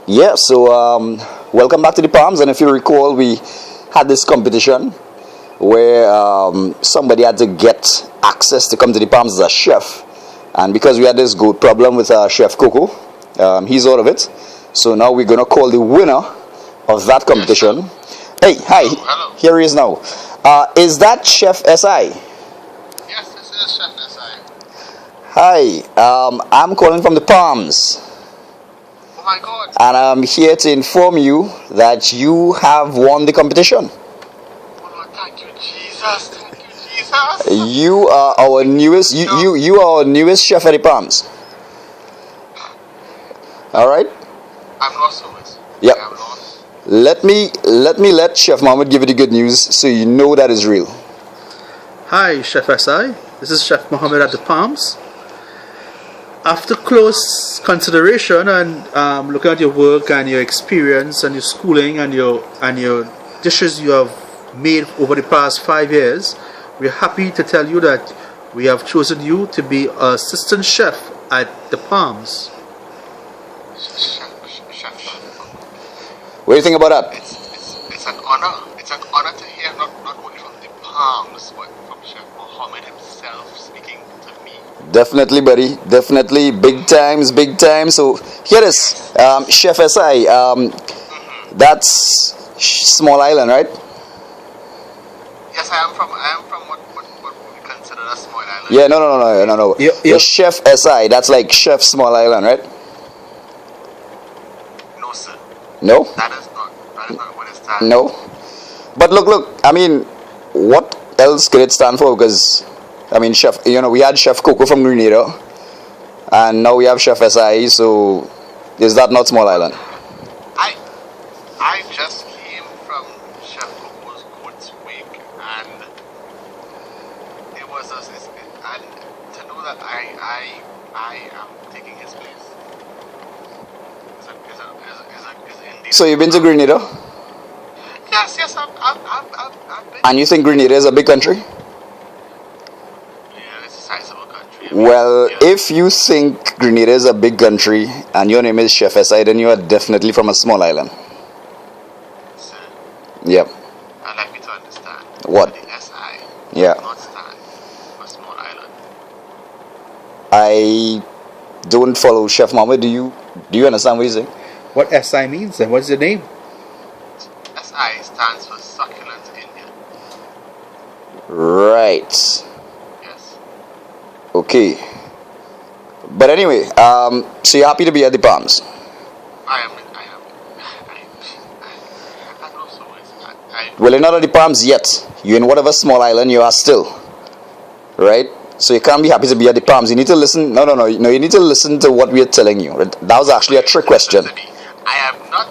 Yeah, so welcome back to the Palms. And if you recall, we had this competition where somebody had to get access to come to the Palms as a chef. And because we had this good problem with Chef Coco, he's out of it. So now we're going to call the winner of that competition. Hey, hi, Hello. here he is now. Is that Chef SI? Yes, this is Chef SI. Hi, I'm calling from the Palms. Oh my God. And I'm here to inform you that you have won the competition. Oh Lord, thank you, Jesus. Thank you, Jesus. You are our newest. You are our newest chef at the Palms. All right. I'm lost for it. Yep. I'm lost. Let Chef Mohammed give you the good news so you know that is real. Hi, Chef SI. This is Chef Mohammed at the Palms. After close consideration and looking at your work and your experience and your schooling and your dishes you have made over the past 5 years, we are happy to tell you that we have chosen you to be assistant chef at the Palms. Chef. What do you think about that? It's an honor. It's an honor to hear not only from the Palms, but from Chef Mohammed himself speaking to me. Definitely, buddy. Definitely, big times, big times. So here is Chef SI. That's Small Island, right? Yes, I am from what we consider a small island. Yeah, no. Yep. The Chef SI. That's like Chef Small Island, right? No, sir. No. That is not what it stands. No. But look, I mean, what else could it stand for? Because, I mean, Chef, we had Chef Coco from Grenada, and now we have Chef SI, so is that not Small Island? I just came from Chef Coco's Goat's Wake, and it was and to know that I am taking his place is indeed. So you've been to Grenada, Yes, I've been. and you think Grenada is a big country? Yeah, it's a sizable country. Well, Yeah. if you think Grenada is a big country and your name is Chef SI, then you are definitely from a small island. Sir, Yep. I'd like me to understand. What? The SI Yeah. does not stand for small island. I don't follow Chef Mohammed. Do you understand what he's saying? What SI means and what's your name? SI stands for Succulent India. Right. Yes. Okay. But anyway, so you're happy to be at the Palms? I know so Well, you're not at the Palms yet. You're in whatever small island you are still. Right? So you can't be happy to be at the Palms. You need to listen. No. You need to listen to what we are telling you. That was actually a trick question. I am not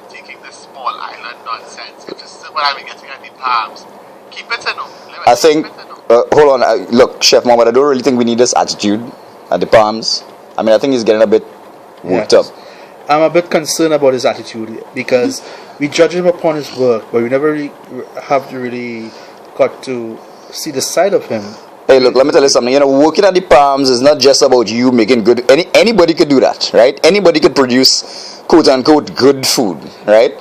taking this small island nonsense. If this is what I'm getting at the Palms, keep it in. I think, hold on. Look, Chef Mohammed, I don't really think we need this attitude at the Palms. I mean, I think he's getting a bit worked up. I'm a bit concerned about his attitude because we judge him upon his work, but we never really have to really got to see the side of him. Hey, look, let me tell you something. Working at the Palms is not just about you making good. Anybody could do that, right? Anybody could produce, quote unquote, good food, right?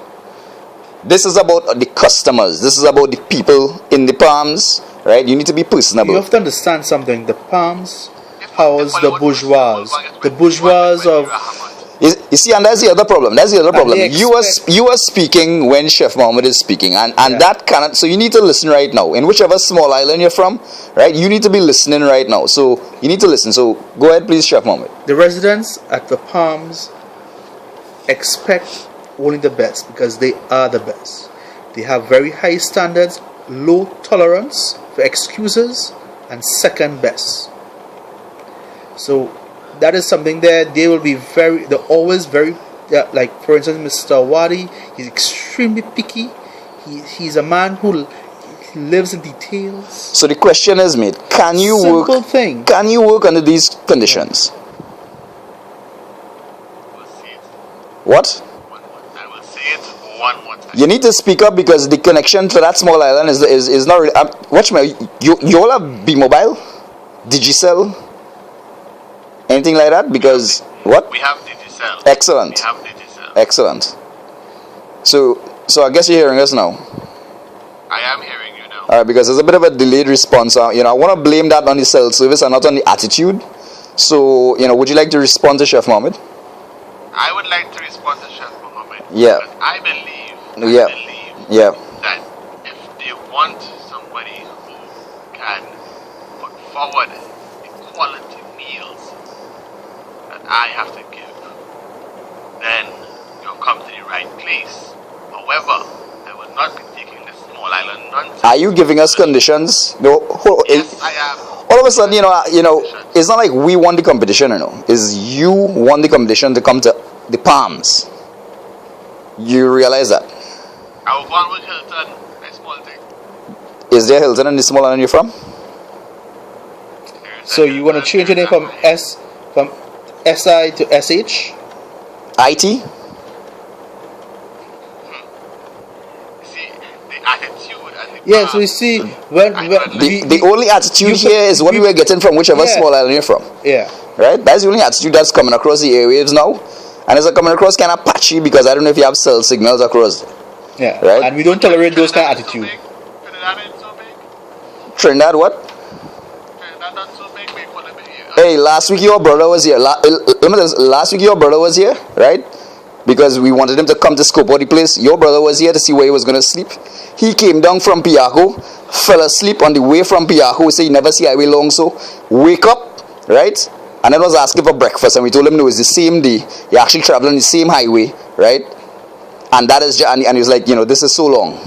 This is about the customers. This is about the people in the Palms, right? You need to be personable. You have to understand something. The Palms house the bourgeois of. You see, and that's the other problem. they You are speaking when Chef Mohammed is speaking, and that cannot. So you need to listen right now. In whichever small island you're from, right? You need to be listening right now. So you need to listen. So go ahead, please, Chef Mohammed. The residents at the Palms expect only the best because they are the best. They have very high standards, low tolerance for excuses, and second best. So that is something that they will be they're always very, like for instance, Mr. Wadi, he's extremely picky. He's a man who lives in details. So the question is, mate, can you Simple thing. Can you work under these conditions? We'll see it. What? I will say it one more time. You need to speak up because the connection to that small island is not really. Watch me. You all have B-Mobile, Digicel, anything like that? Because what? We have Digicel. Digicel. Excellent. We have Digicel. Excellent. So I guess you're hearing us now. I am hearing you now. All right, because there's a bit of a delayed response. I want to blame that on the cell service and not on the attitude. So, would you like to respond to Chef Mohammed? I would like to respond to Chef Mohammed. Yeah. Because I believe Yeah. that if they want somebody who can put forward the quality meals that I have to give, then you'll come to the right place. However, I will not be taking the small island nonsense. Are you giving us conditions? No. Yes, I am. All of a sudden, it's not like we won the competition, It's you won the competition to come to the Palms. You realize that? I will go on with Hilton, a small thing. Is there Hilton in the small island you're from? So you want to change your name from SI to SH? IT? See, the attitude and the Yeah, so you see, when The only attitude here is what we were getting from whichever Yeah. small island you're from. yeah, Right? That's the only attitude that's coming across the airwaves now. And it's coming across kind of patchy because I don't know if you have cell signals across. yeah, Right. and we don't tolerate those kind of attitude. Trinidad ain't so big. Trinidad, what? Trinidad not so big. We put them in here. Hey, last week your brother was here. Last week your brother was here, right? Because we wanted him to come to scope out the place. Your brother was here to see where he was going to sleep. He came down from Piaco, fell asleep on the way from Piaco. Say he never see highway long, so wake up, right? And then was asking for breakfast, and we told him no, it's the same day. He actually traveled on the same highway, right? And that is, and he was like, this is so long,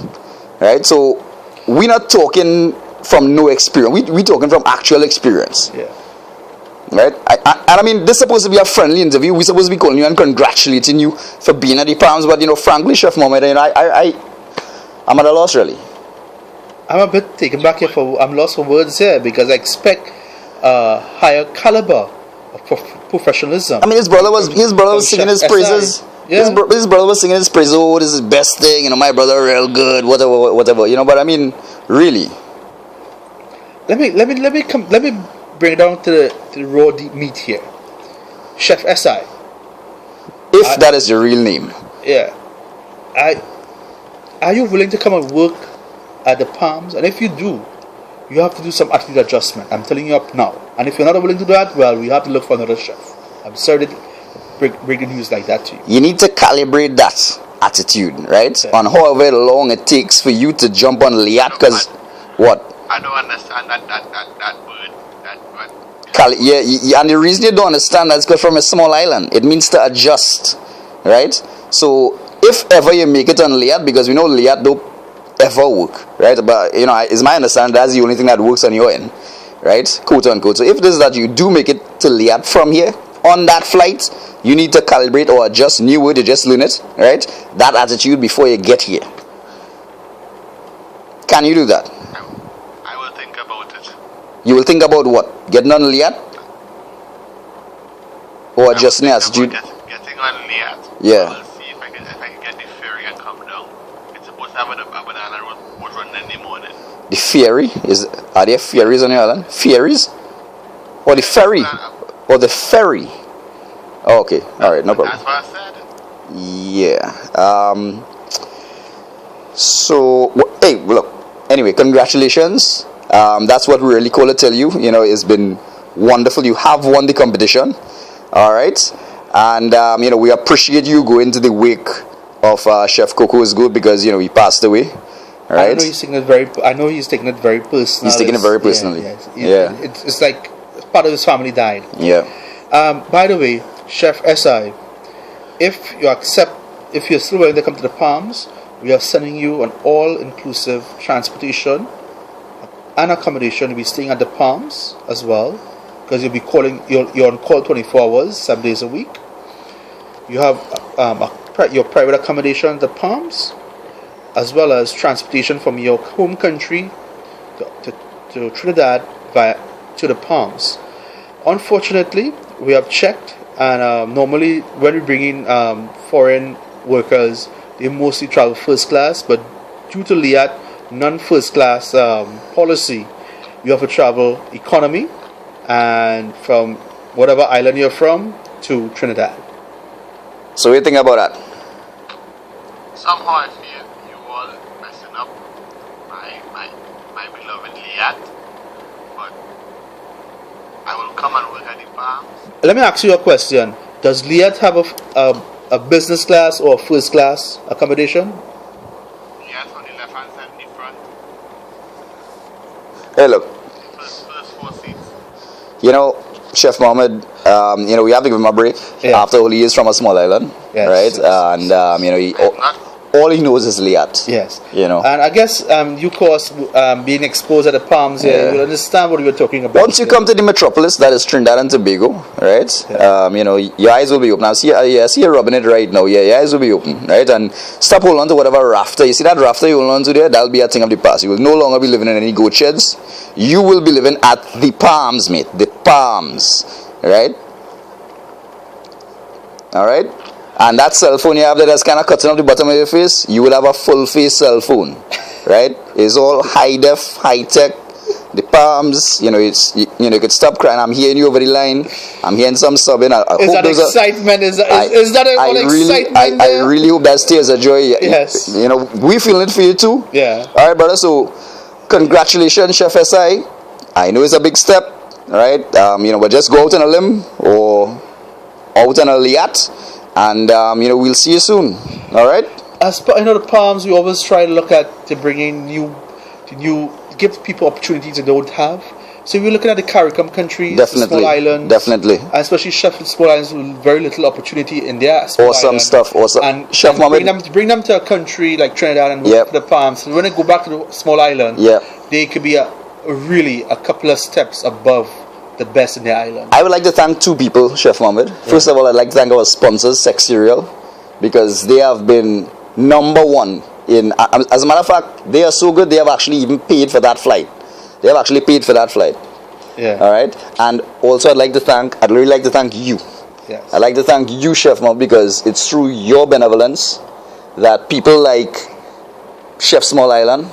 right? So we're not talking from no experience. We talking from actual experience. Yeah. Right? I mean, this is supposed to be a friendly interview. We're supposed to be calling you and congratulating you for being at the Palms. But, frankly, Chef Mohammed, I'm at a loss, really. I'm a bit taken back here I'm lost for words here because I expect higher caliber of professionalism. I mean, his brother was singing his praises. Yeah. His brother was singing his praises. Oh, this is the best thing. My brother real good. Whatever. But I mean, really. Let me bring it down to the raw deep meat here. Chef SI. If that is your real name. Yeah. Are you willing to come and work at the Palms? And if you do, you have to do some attitude adjustment. I'm telling you up now. And if you're not willing to do that, well, we have to look for another chef. I'm sorry to bring the news like that to you. You need to calibrate that attitude, right? Yeah. On however long it takes for you to jump on Liat, because what? I don't understand that word. That word. And the reason you don't understand that is because from a small island, it means to adjust, right? So if ever you make it on Liat, because we know Liat don't ever work, right? But it's my understanding that's the only thing that works on your end, right? Quote unquote. So if it is that you do make it to Liat from here on that flight, you need to calibrate or adjust. New word, you just learn it, right? That attitude before you get here. Can you do that? I will think about it. You will think about what? Getting on Liat? Or adjusting the attitude? Getting on Liat. Yeah. I will see if I can get the ferry and come down. It's supposed to have a banana boat run in the morning. The ferry? Are there ferries on the island? Ferries? Or the ferry? Or the ferry? Oh, okay. Alright, no problem. That's what I said. Yeah. So, hey, look. Anyway, congratulations. That's what we really call to tell you. It's been wonderful. You have won the competition. All right. And, we appreciate you going to the wake of Chef Coco's Good because, he passed away. All right. I know he's taking it very personally. He's taking it very personally. Yeah. It's like part of his family died. Yeah. By the way, Chef SI, if you're still willing to come to the Palms, we are sending you an all-inclusive transportation and accommodation. You'll be staying at the Palms as well, because you're on call 24 hours, 7 days a week. You have your private accommodation at the Palms, as well as transportation from your home country to Trinidad to the Palms. Unfortunately, we have checked, and normally when we bring in foreign workers, they mostly travel first class, but due to Liat non-first class policy, you have to travel economy, and from whatever island you're from to Trinidad. So what do you think about that? Somehow I feel you all messing up my beloved Liat, but I will come and work at the Palms. Let me ask you a question. Does Liat have a business class or first class accommodation? Liat on the left hand side in the front, Hey, look. first 4 seats. You know, Chef Mohammed, we have to give him a break Yeah. after all he is from a small island, Yes, right? yes, And, Not all he knows is Liat. Yes. You know. And I guess you, of course, being exposed at the Palms here, Yeah. you will understand what we were talking about. Once you come to the metropolis, that is Trinidad and Tobago, right? Your eyes will be open. I see you're rubbing it right now. Yeah, your eyes will be open, right? And stop holding on to whatever rafter. You see that rafter you hold on to there? That'll be a thing of the past. You will no longer be living in any goat sheds. You will be living at the Palms, mate. The Palms, right? All right? And that cell phone you have there that's kind of cutting off the bottom of your face, you will have a full face cell phone, right? It's all high def, high tech. The Palms, you could stop crying. I'm hearing you over the line. I'm hearing some subbing. I Is hope that those excitement? Is that all excitement? I really hope that's tears of joy. Yes. We feeling it for you too. Yeah. All right, brother. So, congratulations, Chef SI. I know it's a big step, right? But just go out on a limb or out on a Liat, and we'll see you soon. All right. As per, the Palms, we always try to look at to bring in give people opportunities they don't have. So we're looking at the CARICOM countries, the small islands, definitely, and especially Sheffield small islands with very little opportunity in their small awesome island. stuff. Awesome, and, Chef and Mohammed. bring them to a country like Trinidad and Yep. the Palms. So when they go back to the small island, Yeah. they could be really a couple of steps above the best in their island. I would like to thank two people, Chef Mohammed. First of all, I'd like to thank our sponsors, Sex Cereal, because they have been number one in. As a matter of fact, they are so good. They have actually even paid for that flight. They have actually paid for that flight. Yeah. All right. And also, I'd really like to thank you. Yes. I'd like to thank you, Chef Mohammed, because it's through your benevolence that people like Chef Small Island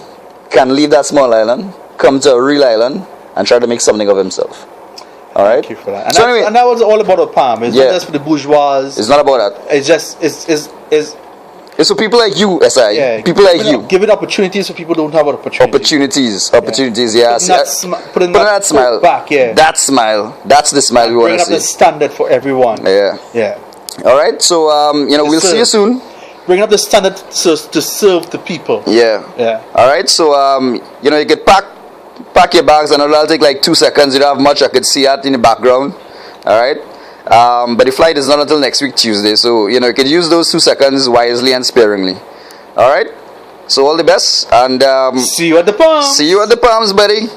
can leave that small island, come to a real island, and try to make something of himself. All right. Thank you for that. And, So anyway, and that was all about the Palm. It's Yeah. not just for the bourgeois. it's not about that. It's just It's for people like you, SI. yeah. People like you. Giving opportunities for people who don't have opportunities. Opportunities, yeah. Putting that smile back, yeah. That smile. That's the smile we want Bringing to up the see. standard for everyone. Yeah. Yeah. All right. So we'll see you soon. Bringing up the standard to serve the people. Yeah. Yeah. All right. So you could pack your bags, and it'll take like 2 seconds. You don't have much. I could see that in the background. All right. But the flight is not until next week Tuesday, so you can use those 2 seconds wisely and sparingly. All right. So all the best, and See you at the Palm. see you at the Palms, buddy.